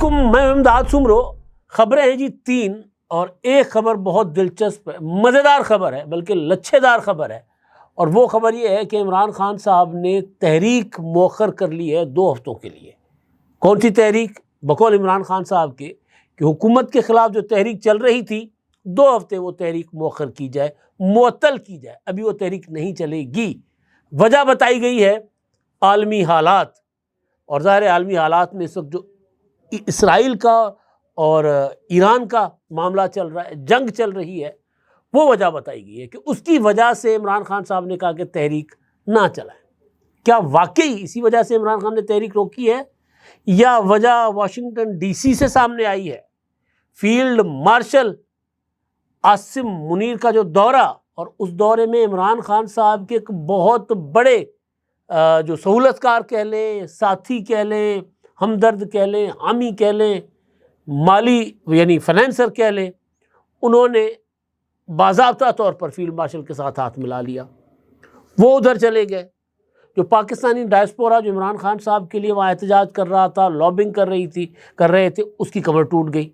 علیکم، میں امداد سمرو۔ خبریں ہیں جی 3، اور ایک خبر بہت دلچسپ ہے، مزیدار خبر ہے، بلکہ لچھے دار خبر ہے، اور وہ خبر یہ ہے کہ عمران خان صاحب نے تحریک مؤخر کر لی ہے 2 ہفتوں کے لیے۔ کون سی تحریک؟ بقول عمران خان صاحب کے کہ حکومت کے خلاف جو تحریک چل رہی تھی 2 ہفتے وہ تحریک مؤخر کی جائے، معطل کی جائے، ابھی وہ تحریک نہیں چلے گی۔ وجہ بتائی گئی ہے عالمی حالات، اور ظاہر عالمی حالات میں اس وقت جو اسرائیل کا اور ایران کا معاملہ چل رہا ہے، جنگ چل رہی ہے، وہ وجہ بتائی گئی ہے کہ اس کی وجہ سے عمران خان صاحب نے کہا کہ تحریک نہ چلائیں۔ کیا واقعی اسی وجہ سے عمران خان نے تحریک روکی ہے، یا وجہ واشنگٹن ڈی سی سے سامنے آئی ہے؟ فیلڈ مارشل عاصم منیر کا جو دورہ، اور اس دورے میں عمران خان صاحب کے ایک بہت بڑے جو سہولت کار کہہ لیں، ساتھی کہہ لیں، ہمدرد کہہ لیں، حامی کہہ لیں، مالی یعنی فنانسر کہہ لیں، انہوں نے باضابطہ طور پر فیلڈ مارشل کے ساتھ ہاتھ ملا لیا۔ وہ ادھر چلے گئے۔ جو پاکستانی ڈائسپورا جو عمران خان صاحب کے لیے وہاں احتجاج کر رہا تھا، لابنگ کر رہے تھے، اس کی کمر ٹوٹ گئی۔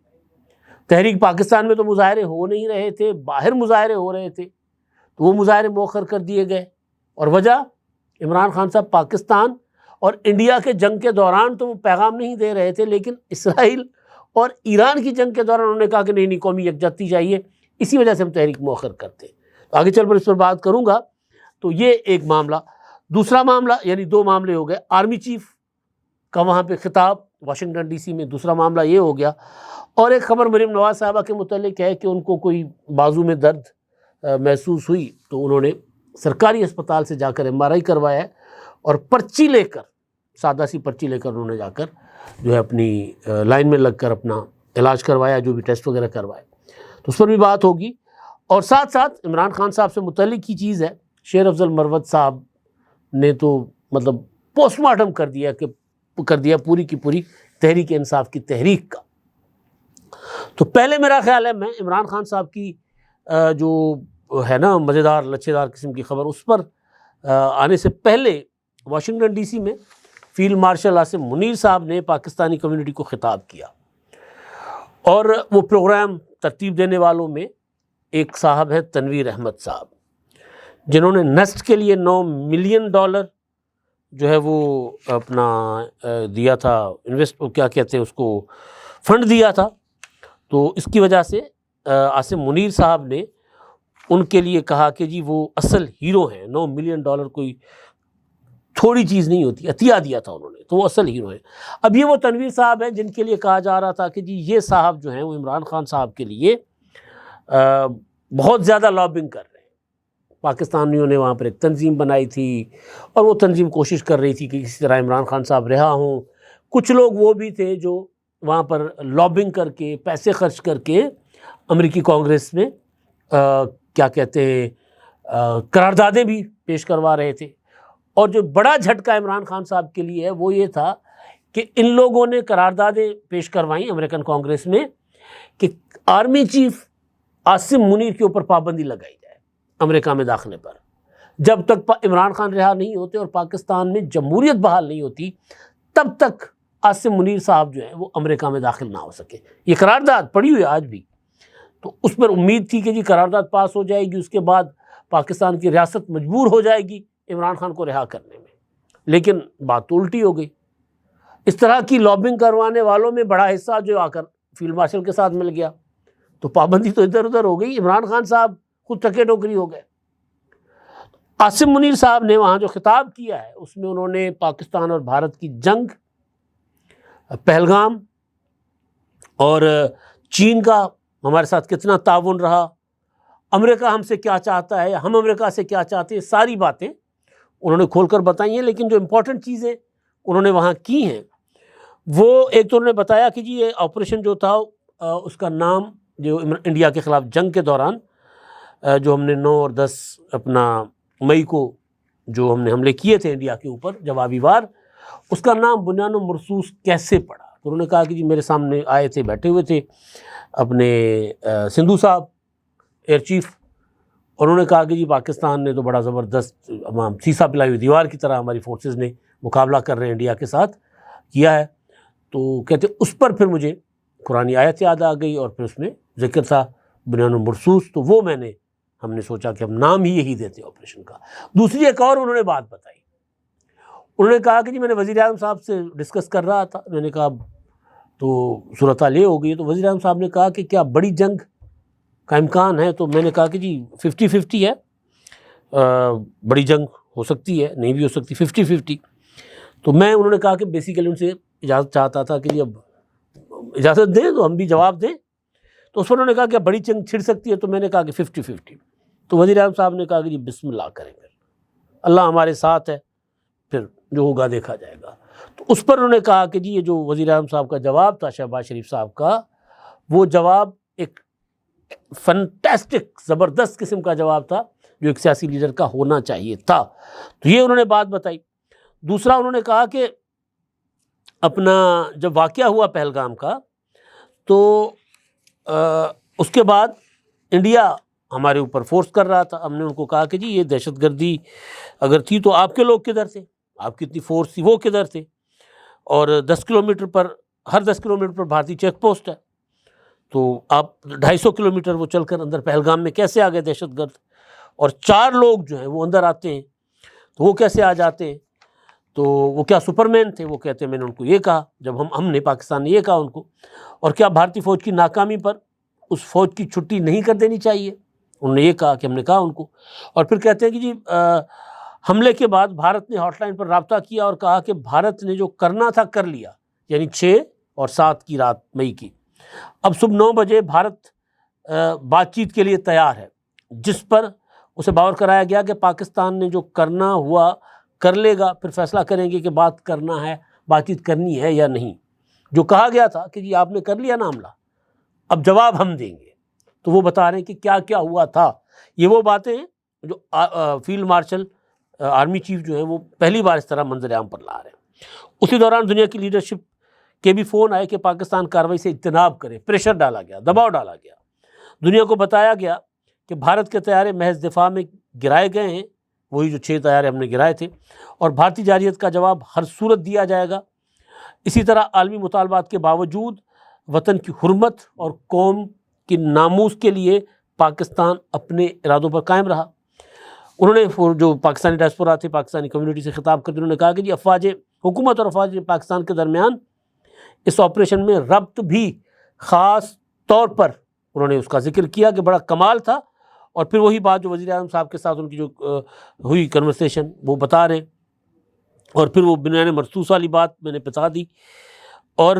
تحریک پاکستان میں تو مظاہرے ہو نہیں رہے تھے، باہر مظاہرے ہو رہے تھے، تو وہ مظاہرے مؤخر کر دیے گئے۔ اور وجہ عمران خان صاحب پاکستان اور انڈیا کے جنگ کے دوران تو وہ پیغام نہیں دے رہے تھے، لیکن اسرائیل اور ایران کی جنگ کے دوران انہوں نے کہا کہ نہیں قومی یکجہتی چاہیے، اسی وجہ سے ہم تحریک مؤخر کرتے ہیں۔ آگے چل کر اس پر بات کروں گا۔ تو یہ ایک معاملہ۔ دوسرا معاملہ، یعنی 2 معاملے ہو گئے، آرمی چیف کا وہاں پہ خطاب واشنگٹن ڈی سی میں، دوسرا معاملہ یہ ہو گیا، اور ایک خبر مریم نواز صاحبہ کے متعلق ہے کہ ان کو کوئی بازو میں درد محسوس ہوئی، تو انہوں نے سرکاری اسپتال سے جا کر MRI کروایا ہے، اور پرچی لے کر، سادہ سی پرچی لے کر انہوں نے جا کر جو ہے اپنی لائن میں لگ کر اپنا علاج کروایا، جو بھی ٹیسٹ وغیرہ کروائے، تو اس پر بھی بات ہوگی۔ اور ساتھ ساتھ عمران خان صاحب سے متعلق کی چیز ہے، شیر افضل مروت صاحب نے تو مطلب پوسٹ مارٹم کر دیا پوری کی پوری تحریک انصاف کی تحریک کا۔ تو پہلے میرا خیال ہے میں عمران خان صاحب کی جو ہے نا مزیدار لچھے دار قسم کی خبر، اس پر آنے سے پہلے واشنگٹن ڈی سی میں فیلڈ مارشل عاصم منیر صاحب نے پاکستانی کمیونٹی کو خطاب کیا، اور وہ پروگرام ترتیب دینے والوں میں ایک صاحب ہے تنویر احمد صاحب، جنہوں نے نسٹ کے لیے $9 ملین جو ہے وہ اپنا دیا تھا، کیا کہتے ہیں اس کو، فنڈ دیا تھا۔ تو اس کی وجہ سے عاصم منیر صاحب نے ان کے لیے کہا کہ جی وہ اصل ہیرو ہیں، $9 ملین کوئی تھوڑی چیز نہیں ہوتی، عطیہ دیا تھا انہوں نے، تو وہ اصل ہیرو ہیں۔ اب یہ وہ تنویر صاحب ہیں جن کے لیے کہا جا رہا تھا کہ جی یہ صاحب جو ہیں وہ عمران خان صاحب کے لیے بہت زیادہ لابنگ کر رہے ہیں۔ پاکستانیوں نے وہاں پر ایک تنظیم بنائی تھی، اور وہ تنظیم کوشش کر رہی تھی کہ کسی طرح عمران خان صاحب رہا ہوں۔ کچھ لوگ وہ بھی تھے جو وہاں پر لابنگ کر کے، پیسے خرچ کر کے امریکی کانگریس میں کیا کہتے ہیں قراردادیں بھی پیش کروا رہے تھے۔ اور جو بڑا جھٹکا عمران خان صاحب کے لیے ہے وہ یہ تھا کہ ان لوگوں نے قراردادیں پیش کروائیں امریکن کانگریس میں کہ آرمی چیف عاصم منیر کے اوپر پابندی لگائی جائے امریکہ میں داخلے پر، جب تک عمران خان رہا نہیں ہوتے اور پاکستان میں جمہوریت بحال نہیں ہوتی، تب تک عاصم منیر صاحب جو ہیں وہ امریکہ میں داخل نہ ہو سکے۔ یہ قرارداد پڑی ہوئی آج بھی۔ تو اس پر امید تھی کہ جی قرارداد پاس ہو جائے گی، اس کے بعد پاکستان کی ریاست مجبور ہو جائے گی عمران خان کو رہا کرنے میں، لیکن بات تو الٹی ہو گئی۔ اس طرح کی لابنگ کروانے والوں میں بڑا حصہ جو آ کر فیلڈ مارشل کے ساتھ مل گیا، تو پابندی تو ادھر ادھر ہو گئی، عمران خان صاحب خود ٹھکے ٹوکری ہو گئے۔ عاصم منیر صاحب نے وہاں جو خطاب کیا ہے اس میں انہوں نے پاکستان اور بھارت کی جنگ، پہلگام، اور چین کا ہمارے ساتھ کتنا تعاون رہا، امریکہ ہم سے کیا چاہتا ہے، ہم امریکہ سے کیا چاہتے ہیں، ساری باتیں انہوں نے کھول کر بتائی ہیں۔ لیکن جو امپورٹنٹ چیزیں انہوں نے وہاں کی ہیں وہ ایک تو انہوں نے بتایا کہ جی یہ آپریشن جو تھا اس کا نام، جو انڈیا کے خلاف جنگ کے دوران جو ہم نے 9 اور 10 اپنا مئی کو جو ہم نے حملے کیے تھے انڈیا کے اوپر جوابی وار، اس کا نام بنیان و مرصوص کیسے پڑا؟ تو انہوں نے کہا کہ جی میرے سامنے آئے تھے، بیٹھے ہوئے تھے اپنے سندھو صاحب ایئر چیف، اور انہوں نے کہا کہ جی پاکستان نے تو بڑا زبردست سیسا پلائی ہوئی دیوار کی طرح ہماری فورسز نے مقابلہ کر رہے ہیں انڈیا کے ساتھ کیا ہے۔ تو کہتے اس پر پھر مجھے قرآنی آیت یاد آ گئی اور پھر اس میں ذکر تھا بنیان المرصوص، تو وہ ہم نے سوچا کہ ہم نام ہی یہی دیتے آپریشن کا۔ دوسری ایک اور انہوں نے بات بتائی، انہوں نے کہا کہ جی میں نے وزیر اعظم صاحب سے ڈسکس کر رہا تھا، میں نے کہا تو صورتحال یہ ہو گئی ہے، تو وزیر اعظم صاحب نے کہا کہ کیا بڑی جنگ کا امکان ہے؟ تو میں نے کہا کہ جی 50-50 ہے، بڑی جنگ ہو سکتی ہے، نہیں بھی ہو سکتی، 50-50۔ تو انہوں نے کہا کہ بیسیکلی ان سے اجازت چاہتا تھا کہ جی اب اجازت دیں تو ہم بھی جواب دیں، تو اس پر انہوں نے کہا کہ بڑی جنگ چھڑ سکتی ہے، تو میں نے کہا کہ 50-50۔ تو وزیر اعظم صاحب نے کہا کہ جی بسم اللہ کریں گے، اللہ ہمارے ساتھ ہے، پھر جو ہوگا دیکھا جائے گا۔ تو اس پر انہوں نے کہا کہ جی یہ جو وزیر اعظم صاحب کا جواب تھا شہباز شریف صاحب کا، وہ جواب ایک فنٹاسٹک زبردست قسم کا جواب تھا جو ایک سیاسی لیڈر کا ہونا چاہیے تھا۔ تو یہ انہوں نے بات بتائی۔ دوسرا انہوں نے کہا کہ اپنا جب واقعہ ہوا پہلگام کا، تو اس کے بعد انڈیا ہمارے اوپر فورس کر رہا تھا، ہم نے ان کو کہا کہ جی یہ دہشت گردی اگر تھی تو آپ کے لوگ کدھر تھے، آپ کی اتنی فورس تھی وہ کدھر تھے، اور 10 کلومیٹر پر ہر 10 کلومیٹر پر بھارتی چیک پوسٹ ہے، تو آپ 250 کلومیٹر وہ چل کر اندر پہلگام میں کیسے آ گئے دہشت گرد، اور 4 لوگ جو ہیں وہ اندر آتے ہیں تو وہ کیسے آ جاتے ہیں، تو وہ کیا سپرمین تھے؟ وہ کہتے ہیں میں نے ان کو یہ کہا، جب ہم نے پاکستان نے یہ کہا ان کو، اور کیا بھارتی فوج کی ناکامی پر اس فوج کی چھٹی نہیں کر دینی چاہیے؟ انہوں نے یہ کہا کہ ہم نے کہا ان کو، اور پھر کہتے ہیں کہ جی حملے کے بعد بھارت نے ہاٹ لائن پر رابطہ کیا اور کہا کہ بھارت نے جو کرنا تھا کر لیا، یعنی 6 اور 7 کی رات مئی کی، اب صبح 9 بجے بھارت بات چیت کے لیے تیار ہے، جس پر اسے باور کرایا گیا کہ پاکستان نے جو کرنا ہوا کر لے گا، پھر فیصلہ کریں گے کہ بات کرنا ہے، بات چیت کرنی ہے یا نہیں۔ جو کہا گیا تھا کہ جی آپ نے کر لیا نا حملہ، اب جواب ہم دیں گے، تو وہ بتا رہے ہیں کہ کیا کیا ہوا تھا۔ یہ وہ باتیں ہیں جو فیلڈ مارشل آرمی چیف جو ہیں وہ پہلی بار اس طرح منظر عام پر لا رہے ہیں۔ اسی دوران دنیا کی لیڈرشپ کے بھی فون آئے کہ پاکستان کارروائی سے اجتناب کرے، پریشر ڈالا گیا، دباؤ ڈالا گیا، دنیا کو بتایا گیا کہ بھارت کے طیارے محض دفاع میں گرائے گئے ہیں، وہی جو 6 طیارے ہم نے گرائے تھے، اور بھارتی جارحیت کا جواب ہر صورت دیا جائے گا۔ اسی طرح عالمی مطالبات کے باوجود وطن کی حرمت اور قوم کی ناموس کے لیے پاکستان اپنے ارادوں پر قائم رہا۔ انہوں نے جو پاکستانی ڈائسپورا تھے، پاکستانی کمیونٹی سے خطاب کرتے انہوں نے کہا کہ جی افواج حکومت اور افواج پاکستان کے درمیان اس آپریشن میں ربط بھی خاص طور پر انہوں نے اس کا ذکر کیا کہ بڑا کمال تھا، اور پھر وہی بات جو وزیر اعظم صاحب کے ساتھ ان کی جو ہوئی کنورسیشن وہ بتا رہے ہیں، اور پھر وہ بنیان مرصوص والی بات میں نے بتا دی۔ اور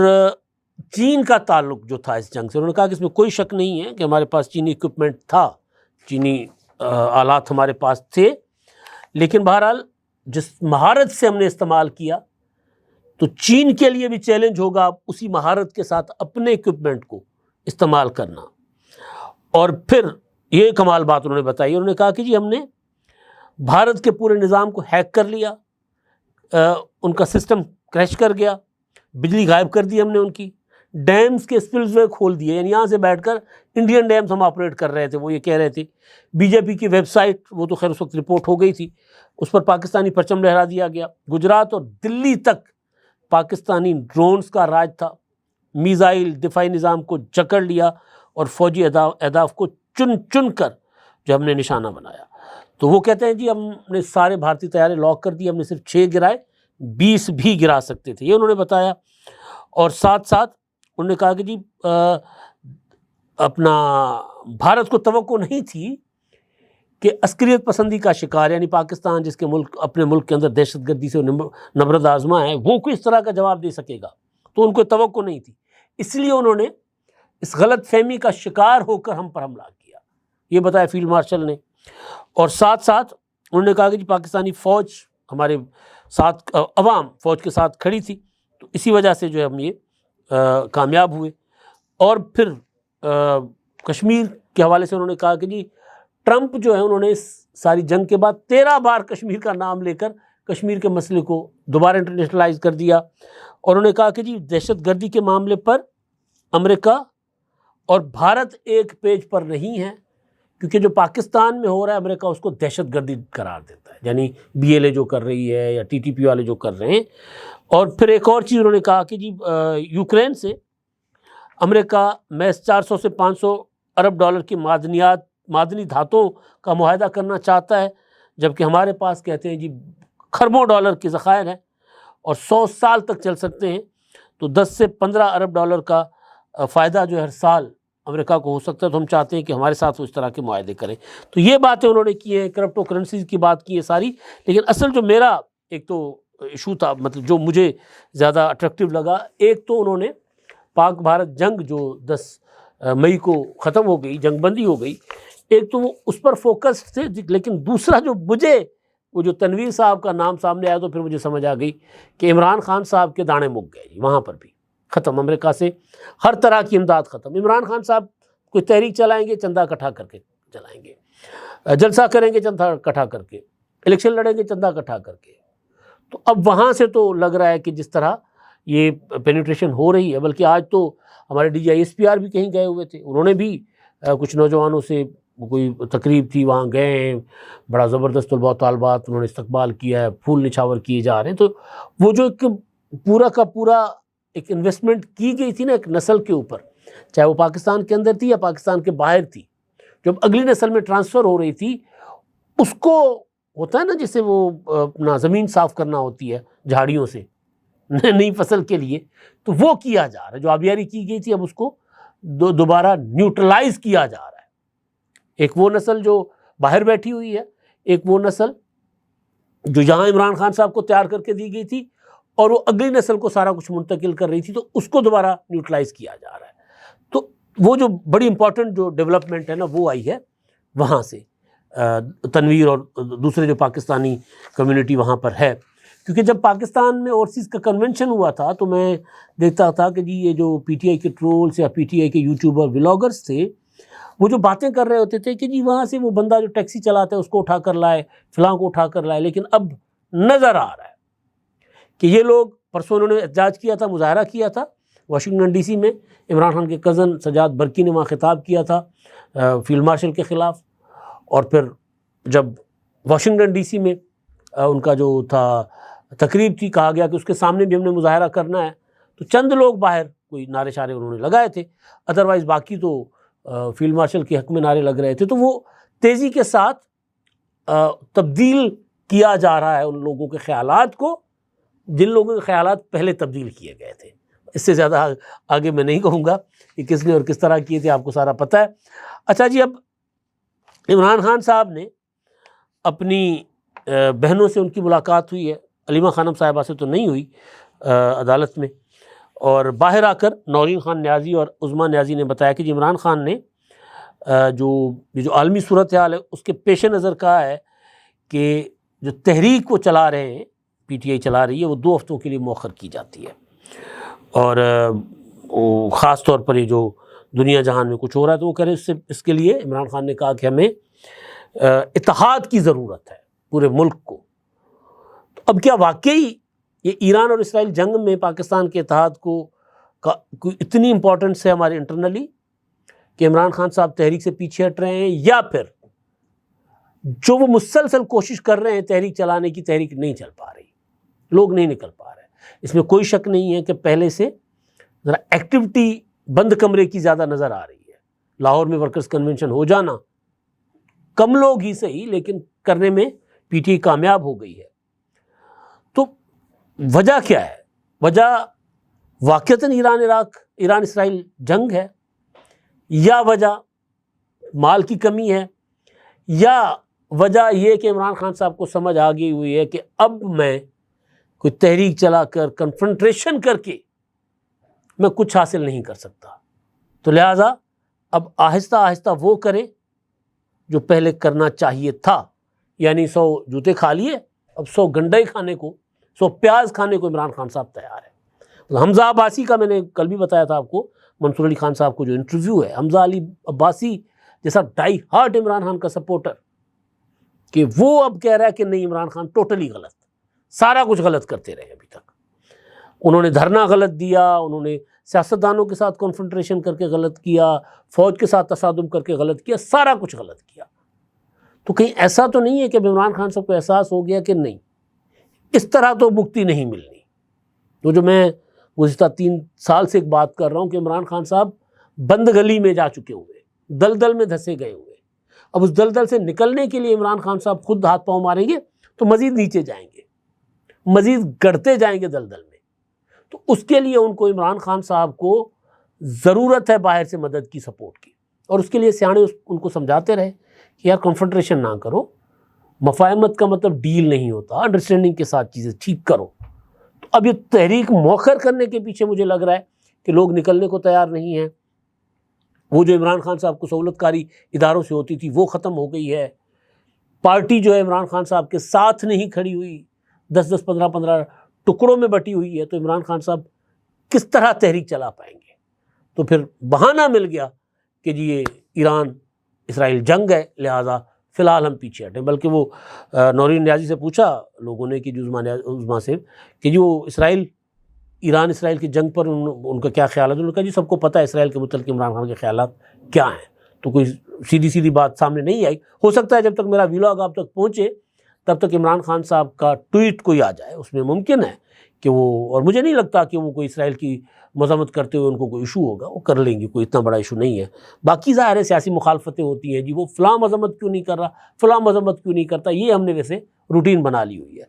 چین کا تعلق جو تھا اس جنگ سے، انہوں نے کہا کہ اس میں کوئی شک نہیں ہے کہ ہمارے پاس چینی اکوپمنٹ تھا، چینی آلات ہمارے پاس تھے، لیکن بہرحال جس مہارت سے ہم نے استعمال کیا تو چین کے لیے بھی چیلنج ہوگا اسی مہارت کے ساتھ اپنے اکوپمنٹ کو استعمال کرنا۔ اور پھر یہ کمال بات انہوں نے بتائی، انہوں نے کہا کہ جی ہم نے بھارت کے پورے نظام کو ہیک کر لیا، ان کا سسٹم کریش کر گیا، بجلی غائب کر دی ہم نے ان کی، ڈیمز کے سپلز وے کھول دیے، یعنی یہاں سے بیٹھ کر انڈین ڈیمز ہم آپریٹ کر رہے تھے، وہ یہ کہہ رہے تھے۔ بی جے پی کی ویب سائٹ، وہ تو خیر اس وقت رپورٹ ہو گئی تھی، اس پر پاکستانی پرچم لہرا دیا گیا۔ گجرات اور دلی تک پاکستانی ڈرونز کا راج تھا، میزائل دفاعی نظام کو جکڑ لیا اور فوجی اہداف کو چن چن کر جو ہم نے نشانہ بنایا۔ تو وہ کہتے ہیں جی ہم نے سارے بھارتی طیارے لاک کر دیے، ہم نے صرف 6 گرائے، 20 بھی گرا سکتے تھے، یہ انہوں نے بتایا۔ اور ساتھ ساتھ انہوں نے کہا کہ جی اپنا بھارت کو توقع نہیں تھی کہ عسکریت پسندی کا شکار، یعنی پاکستان جس کے ملک اپنے ملک کے اندر دہشت گردی سے نبرد آزما ہے، وہ کوئی اس طرح کا جواب دے سکے گا، تو ان کو توقع نہیں تھی، اس لیے انہوں نے اس غلط فہمی کا شکار ہو کر ہم پر حملہ کیا، یہ بتایا فیلڈ مارشل نے۔ اور ساتھ ساتھ انہوں نے کہا کہ جی پاکستانی فوج ہمارے ساتھ، عوام فوج کے ساتھ کھڑی تھی، تو اسی وجہ سے جو ہے ہم یہ کامیاب ہوئے۔ اور پھر کشمیر کے حوالے سے انہوں نے کہا کہ جی ٹرمپ جو ہے انہوں نے اس ساری جنگ کے بعد 13 بار کشمیر کا نام لے کر کشمیر کے مسئلے کو دوبارہ انٹرنیشنلائز کر دیا، اور انہوں نے کہا کہ جی دہشت گردی کے معاملے پر امریکہ اور بھارت ایک پیج پر نہیں ہے، کیونکہ جو پاکستان میں ہو رہا ہے امریکہ اس کو دہشت گردی قرار دیتا ہے، یعنی BLA جو کر رہی ہے یا TTP والے جو کر رہے ہیں، اور پھر ایک اور چیز انہوں نے کہا کہ جی یوکرین سے امریکہ محض 400 سے 500 ارب ڈالر کی معدنی دھاتوں کا معاہدہ کرنا چاہتا ہے، جبکہ ہمارے پاس کہتے ہیں جی کھربوں ڈالر کے ذخائر ہیں اور 100 سال تک چل سکتے ہیں، تو 10 سے 15 ارب ڈالر کا فائدہ جو ہر سال امریکہ کو ہو سکتا ہے، تو ہم چاہتے ہیں کہ ہمارے ساتھ وہ اس طرح کے معاہدے کریں۔ تو یہ باتیں انہوں نے کی ہیں، کرپٹو کرنسیز کی بات کی ہے ساری، لیکن اصل جو میرا ایک تو ایشو تھا، مطلب جو مجھے زیادہ اٹریکٹیو لگا، ایک تو انہوں نے پاک بھارت جنگ جو 10 مئی کو ختم ہو گئی، جنگ بندی ہو گئی، ایک تو وہ اس پر فوکس تھے، لیکن دوسرا جو مجھے وہ جو تنویر صاحب کا نام سامنے آیا تو پھر مجھے سمجھ آ گئی کہ عمران خان صاحب کے دانے مک گئے، وہاں پر بھی ختم، امریکہ سے ہر طرح کی امداد ختم۔ عمران خان صاحب کوئی تحریک چلائیں گے، چندہ اکٹھا کر کے چلائیں گے، جلسہ کریں گے چندہ اکٹھا کر کے، الیکشن لڑیں گے چندہ اکٹھا کر کے۔ تو اب وہاں سے تو لگ رہا ہے کہ جس طرح یہ پینیٹریشن ہو رہی ہے، بلکہ آج تو ہمارے D G I S P R بھی کہیں گئے ہوئے تھے، انہوں نے بھی کچھ نوجوانوں سے کوئی تقریب تھی، وہاں گئے ہیں، بڑا زبردست طلباء و طالبات انہوں نے استقبال کیا ہے، پھول نچھاور کیے جا رہے ہیں۔ تو وہ جو ایک پورا کا پورا ایک انویسٹمنٹ کی گئی تھی نا ایک نسل کے اوپر، چاہے وہ پاکستان کے اندر تھی یا پاکستان کے باہر تھی، جب اگلی نسل میں ٹرانسفر ہو رہی تھی، اس کو ہوتا ہے نا جیسے وہ اپنا زمین صاف کرنا ہوتی ہے جھاڑیوں سے نئی فصل کے لیے، تو وہ کیا جا رہا ہے، جو آبیاری کی گئی تھی اب اس کو دوبارہ نیوٹرلائز کیا جا رہا ہے۔ ایک وہ نسل جو باہر بیٹھی ہوئی ہے، ایک وہ نسل جو یہاں عمران خان صاحب کو تیار کر کے دی گئی تھی اور وہ اگلی نسل کو سارا کچھ منتقل کر رہی تھی، تو اس کو دوبارہ نیوٹرلائز کیا جا رہا ہے۔ تو وہ جو بڑی امپورٹنٹ جو ڈیولپمنٹ ہے نا وہ آئی ہے وہاں سے، تنویر اور دوسرے جو پاکستانی کمیونٹی وہاں پر ہے، کیونکہ جب پاکستان میں اوورسیز کا کنونشن ہوا تھا تو میں دیکھتا تھا کہ جی یہ جو پی ٹی آئی کے ٹرولز یا پی ٹی آئی کے یوٹیوبر ولاگرز تھے، وہ جو باتیں کر رہے ہوتے تھے کہ جی وہاں سے وہ بندہ جو ٹیکسی چلاتا ہے اس کو اٹھا کر لائے، فلاں کو اٹھا کر لائے، لیکن اب نظر آ رہا ہے کہ یہ لوگ، پرسوں انہوں نے احتجاج کیا تھا، مظاہرہ کیا تھا واشنگٹن ڈی سی میں، عمران خان کے کزن سجاد برقی نے وہاں خطاب کیا تھا فیلڈ مارشل کے خلاف، اور پھر جب واشنگٹن ڈی سی میں ان کا جو تھا تقریب تھی، کہا گیا کہ اس کے سامنے بھی ہم نے مظاہرہ کرنا ہے، تو چند لوگ باہر کوئی نعرے شارے انہوں نے لگائے تھے، ادروائز باقی تو فیلڈ مارشل کے حق میں نعرے لگ رہے تھے۔ تو وہ تیزی کے ساتھ تبدیل کیا جا رہا ہے ان لوگوں کے خیالات کو جن لوگوں کے خیالات پہلے تبدیل کیے گئے تھے۔ اس سے زیادہ آگے میں نہیں کہوں گا کہ کس نے اور کس طرح کیے تھے، آپ کو سارا پتہ ہے۔ اچھا جی، اب عمران خان صاحب نے اپنی بہنوں سے ان کی ملاقات ہوئی ہے، علیمہ خانم صاحبہ سے تو نہیں ہوئی عدالت میں، اور باہر آ کر نورین خان نیازی اور عظمیٰ نیازی نے بتایا کہ جی عمران خان نے جو عالمی صورتحال ہے اس کے پیش نظر کہا ہے کہ جو تحریک وہ چلا رہے ہیں، پی ٹی آئی چلا رہی ہے، وہ 2 ہفتوں کے لیے مؤخر کی جاتی ہے، اور خاص طور پر یہ جو دنیا جہان میں کچھ ہو رہا ہے تو وہ کہہ رہے ہیں اس کے لیے عمران خان نے کہا کہ ہمیں اتحاد کی ضرورت ہے پورے ملک کو۔ تو اب کیا واقعی یہ ایران اور اسرائیل جنگ میں پاکستان کے اتحاد کو کوئی اتنی امپورٹنس ہے ہمارے انٹرنلی کہ عمران خان صاحب تحریک سے پیچھے ہٹ رہے ہیں، یا پھر جو وہ مسلسل کوشش کر رہے ہیں تحریک چلانے کی، تحریک نہیں چل پا رہی، لوگ نہیں نکل پا رہے؟ اس میں کوئی شک نہیں ہے کہ پہلے سے ذرا ایکٹیویٹی بند کمرے کی زیادہ نظر آ رہی ہے۔ لاہور میں ورکرز کنونشن ہو جانا، کم لوگ ہی صحیح لیکن کرنے میں پی ٹی آئی کامیاب ہو گئی ہے۔ تو وجہ کیا ہے؟ وجہ واقعتاً ایران اسرائیل جنگ ہے، یا وجہ مال کی کمی ہے، یا وجہ یہ کہ عمران خان صاحب کو سمجھ آ گئی ہوئی ہے کہ اب میں کوئی تحریک چلا کر کنفرنٹریشن کر کے میں کچھ حاصل نہیں کر سکتا، تو لہٰذا اب آہستہ آہستہ وہ کرے جو پہلے کرنا چاہیے تھا، یعنی 100 جوتے کھا لیے، اب 100 گنڈے کھانے کو، 100 پیاز کھانے کو عمران خان صاحب تیار ہے۔ حمزہ عباسی کا میں نے کل بھی بتایا تھا آپ کو، منصور علی خان صاحب کو جو انٹرویو ہے، حمزہ علی عباسی جیسا ڈائی ہارٹ عمران خان کا سپورٹر، کہ وہ اب کہہ رہا ہے کہ نہیں عمران خان ٹوٹلی غلط، سارا کچھ غلط کرتے رہے ابھی تک، انہوں نے دھرنا غلط دیا، انہوں نے سیاستدانوں کے ساتھ کنفرنٹریشن کر کے غلط کیا، فوج کے ساتھ تصادم کر کے غلط کیا، سارا کچھ غلط کیا۔ تو کہیں ایسا تو نہیں ہے کہ عمران خان صاحب کو احساس ہو گیا کہ نہیں اس طرح تو مکتی نہیں ملنی، تو جو میں گزشتہ 3 سال سے ایک بات کر رہا ہوں کہ عمران خان صاحب بند گلی میں جا چکے ہوئے، دلدل میں دھسے گئے ہوئے. اب اس دلدل سے نکلنے کے لیے عمران خان صاحب خود ہاتھ پاؤں ماریں گے تو مزید نیچے جائیں گے، مزید گڑتے جائیں گے دلدل میں. تو اس کے لیے ان کو عمران خان صاحب کو ضرورت ہے باہر سے مدد کی، سپورٹ کی. اور اس کے لیے سیانے ان کو سمجھاتے رہے کہ یار کنفنٹریشن نہ کرو، مفاہمت کا مطلب ڈیل نہیں ہوتا، انڈرسٹینڈنگ کے ساتھ چیزیں ٹھیک کرو. تو اب یہ تحریک مؤخر کرنے کے پیچھے مجھے لگ رہا ہے کہ لوگ نکلنے کو تیار نہیں ہیں. وہ جو عمران خان صاحب کو سہولت کاری اداروں سے ہوتی تھی وہ ختم ہو گئی ہے. پارٹی جو ہے عمران خان صاحب کے ساتھ نہیں کھڑی ہوئی، 10-10 15-15 ٹکڑوں میں بٹی ہوئی ہے. تو عمران خان صاحب کس طرح تحریک چلا پائیں گے؟ تو پھر بہانہ مل گیا کہ جی یہ ایران اسرائیل جنگ ہے، لہٰذا فی الحال ہم پیچھے ہٹیں. بلکہ وہ نورین نیازی سے پوچھا لوگوں نے کہ جو عظما سے کہ جو ایران اسرائیل کی جنگ پر ان کا کیا خیال ہے. انہوں نے کہا جی سب کو پتہ ہے اسرائیل کے متعلق عمران خان کے خیالات کیا ہیں. تو کوئی سیدھی بات سامنے نہیں آئی. ہو سکتا ہے جب تک میرا ویلاگ آپ تک پہنچے تب تک عمران خان صاحب کا ٹویٹ کوئی آ جائے، اس میں ممکن ہے کہ وہ، اور مجھے نہیں لگتا کہ وہ کوئی اسرائیل کی مذمت کرتے ہوئے ان کو کوئی ایشو ہوگا، وہ کر لیں گے، کوئی اتنا بڑا ایشو نہیں ہے. باقی ظاہر ہے سیاسی مخالفتیں ہوتی ہیں، جی وہ فلاں مذمت کیوں نہیں کر رہا، فلاں مذمت کیوں نہیں کرتا، یہ ہم نے ویسے روٹین بنا لی ہوئی ہے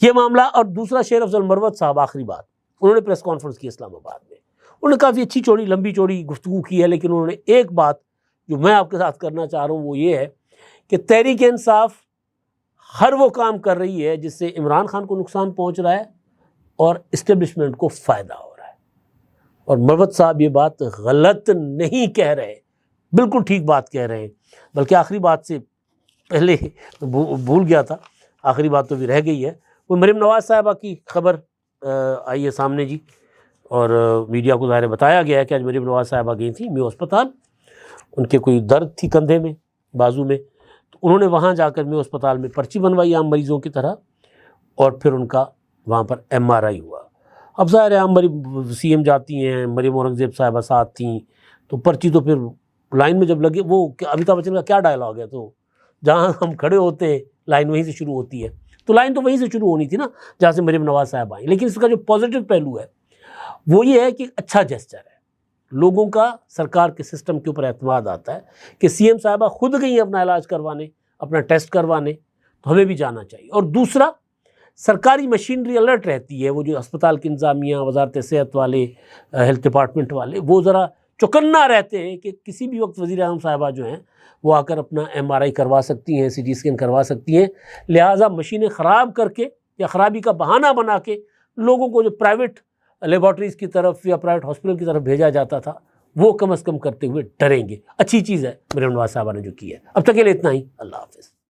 یہ معاملہ. اور دوسرا شیر افضل مروت صاحب، آخری بات، انہوں نے پریس کانفرنس کی اسلام آباد میں، انہوں نے کافی اچھی چوڑی لمبی چوڑی گفتگو کی ہے، لیکن انہوں نے ایک بات جو میں آپ کے ساتھ کرنا چاہ رہا ہوں وہ یہ ہے کہ تحریک انصاف ہر وہ کام کر رہی ہے جس سے عمران خان کو نقصان پہنچ رہا ہے اور اسٹیبلشمنٹ کو فائدہ ہو رہا ہے. اور مروت صاحب یہ بات غلط نہیں کہہ رہے، بالکل ٹھیک بات کہہ رہے ہیں. بلکہ آخری بات سے پہلے بھول گیا تھا، آخری بات تو بھی رہ گئی ہے، وہ مریم نواز صاحبہ کی خبر آئی ہے سامنے جی. اور میڈیا کو ظاہر بتایا گیا ہے کہ آج مریم نواز صاحبہ گئی تھیں میو اسپتال، ان کے کوئی درد تھی کندھے میں، بازو میں، تو انہوں نے وہاں جا کر میو اسپتال میں پرچی بنوائی عام مریضوں کی طرح، اور پھر ان کا وہاں پر MRI ہوا. اب ظاہر ہے عام CM جاتی ہیں، مریم اورنگزیب صاحبہ ساتھ تھیں، تو پرچی تو پھر لائن میں جب لگے، وہ امیتابھ بچن کا کیا ڈائلاگ ہے، تو جہاں ہم کھڑے ہوتے ہیں لائن وہیں سے شروع ہوتی ہے، تو لائن تو وہیں سے شروع ہونی تھی نا جہاں سے مریم نواز صاحب آئیں. لیکن اس کا جو پازیٹیو پہلو ہے وہ یہ ہے کہ اچھا جیسچر ہے، لوگوں کا سرکار کے سسٹم کے اوپر اعتماد آتا ہے کہ CM صاحبہ خود گئی اپنا علاج کروانے، اپنا ٹیسٹ کروانے، تو ہمیں بھی جانا چاہیے. اور دوسرا، سرکاری مشینری الرٹ رہتی ہے، وہ جو اسپتال کی انتظامیہ، وزارت صحت والے، ہیلتھ ڈپارٹمنٹ والے، وہ ذرا چوکنا رہتے ہیں کہ کسی بھی وقت وزیر اعظم صاحبہ جو ہیں وہ آ کر اپنا MRI کروا سکتی ہیں، CT اسکین کروا سکتی ہیں. لہٰذا مشینیں خراب کر کے یا خرابی کا بہانہ بنا کے لوگوں کو جو پرائیویٹ لیبارٹریز کی طرف یا پرائیویٹ ہاسپٹل کی طرف بھیجا جاتا تھا وہ کم از کم کرتے ہوئے ڈریں گے. اچھی چیز ہے مریم نواز صاحبہ نے جو کی ہے. اب تک کے لیے اتنا ہی، اللہ حافظ.